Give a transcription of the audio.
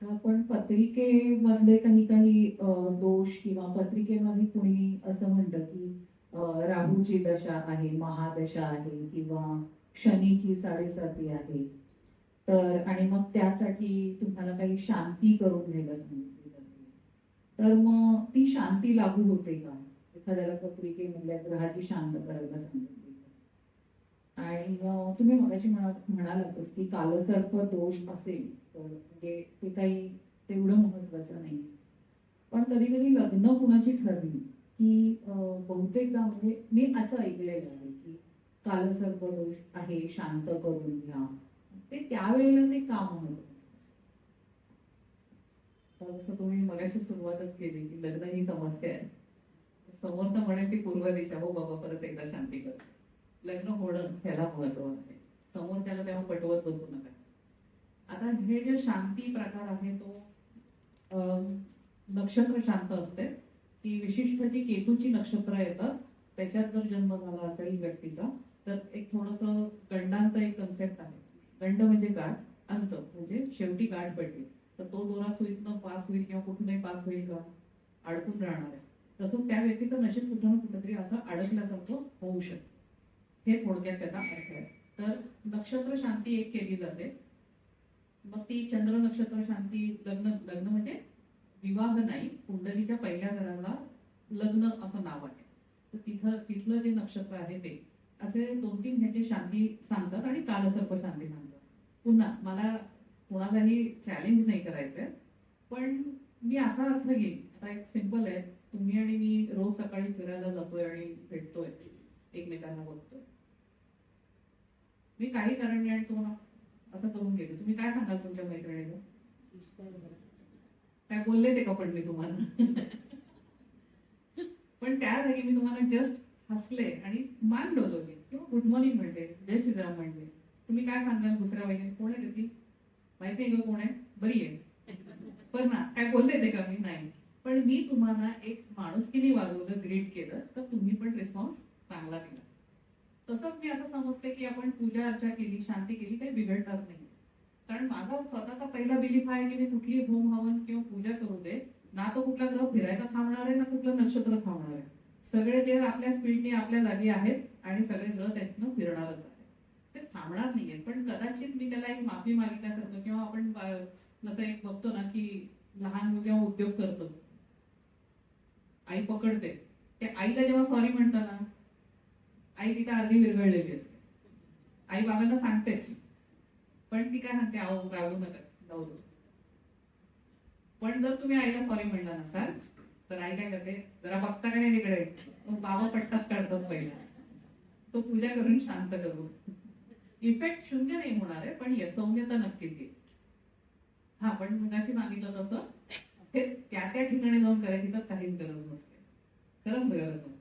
आपण पत्रिकेमधले काही काही दोष किंवा पत्रिकेमध्ये कुणी असं म्हणतं की राहूची दशा आहे, महादशा आहे किंवा शनीची साडेसाती आहे. तर आणि मग त्यासाठी तुम्हाला काही शांती करून घ्यायला सांगितली जाते. तर मग ती शांती लागू होते का? एखाद्याला पत्रिकेमधल्या ग्रहाची शांत करायला सांगितली आणि तुम्ही मगाशी म्हणालातच की कालसर्प दोष असेल तर म्हणजे ते काही तेवढं महत्वाचं नाही. पण कधी कधी लग्न कुणाची ठरली की बहुतेकदा म्हणजे मी असं ऐकलेलं आहे की कालसर्प दोष आहे, शांत करून घ्या. ते त्यावेळेला ते का महत्वाचं? तर जसं तुम्ही मगाशी सुरुवातच केली की लग्न ही समस्या आहे. समोर तर म्हणेल ती पूर्व दिशा, हो बाबा परत एकदा शांती कर. लग्न होणं ह्याला महत्व आहे. समोर त्याला तेव्हा पटवत बसू नका. आता हे जे शांती प्रकार आहे तो नक्षत्र शांत असते. ती विशिष्ट जी केतूची नक्षत्र येतात त्याच्यात जर जन्म झाला असेल व्यक्तीचा तर एक थोडस गंडांत एक कन्सेप्ट आहे. गंड म्हणजे गाठ, अंत म्हणजे शेवटी गाठ पडली तर तो दोरा सुईतनं पास होईल किंवा कुठूनही पास होईल का, अडकून राहणार आहे. तसंच त्या व्यक्तीचं नशीब कुठं ना कुठेतरी असं अडकल्यासारखं होऊ शकतं. हे थोडक्यात त्याचा अर्थ आहे. तर नक्षत्र शांती एक केली जाते. मग ती चंद्र नक्षत्र शांती लग्न लग्न म्हणजे विवाह नाही, कुंडलीच्या पहिल्या घराला लग्न असं नाव आहे. तर तिथलं जे नक्षत्र आहे ते असे 2-3 ह्याची शांती सांगतात आणि कालसर्प शांती सांगतात. पुन्हा मला कोणालाही चॅलेंज नाही करायचंय, पण मी असा अर्थ घेईन. आता एक सिंपल आहे, तुम्ही आणि मी रोज सकाळी फिरायला जातोय आणि भेटतोय, एकमेकांना बघतोय. मी काही कारण नाही आणि तुम्हाला असं करून घेते. तुम्ही काय सांगाल तुमच्या मैत्रिणीला? काय बोलले ते का पण मी तुम्हाला? पण त्या जागी मी तुम्हाला जस्ट हसले आणि मान डोलवली किंवा गुड मॉर्निंग म्हणते, जय श्रीराम म्हणते. तुम्ही काय सांगाल दुसऱ्या वहिनी? कोण आहे ती? माहिती आहे का कोण आहे? बरी आहे. पण ना काय बोलले ते का मी? नाही. पण मी तुम्हाला एक माणुसकीने वागवलं, ग्रीट केलं तर तुम्ही पण रिस्पॉन्स चांगला दिला. तसंच मी असं समजते की आपण पूजा अर्चा केली, शांती केली, काही बिघडणार नाही. कारण माझा स्वतःचा पहिला बिलीफ आहे की मी कुठली होम हवन किंवा पूजा करू दे, ना तो कुठला ग्रह फिरायचा थांबणार आहे ना कुठलं नक्षत्र थांबणार आहे. सगळे देव आपल्या स्पीडने आपल्या जागी आहेत आणि सगळे ग्रह त्यातनं फिरणारच आहे. ते थांबणार नाहीये. पण कदाचित मी त्याला एक माफी मागितल्यासारखं किंवा आपण जसं एक बघतो ना की लहान मुल जेव्हा उद्योग करतो, आई पकडते, ते आईला जेव्हा सॉरी म्हणताना आई तिथे अर्धी विरघळलेली असते. आई बाबांना सांगतेच, पण ती काय म्हणते, अहो रागू नका, जाऊ दे. पण जर तुम्ही आईला सॉरी म्हणला नसाल तर आई काय करते, जरा बघता का नाही तिकडे, मग बाबा पट्टाच काढतात पहिला. तो पूजा करून शांत करू. इफेक्ट शून्य नाही होणार आहे, पण सौम्यता नक्कीच येईल. हा, पण मगाशी सांगितलं तसं ते त्या त्या ठिकाणी जाऊन करायची तर काहीच गरज नसते. खरंच गरज नसते.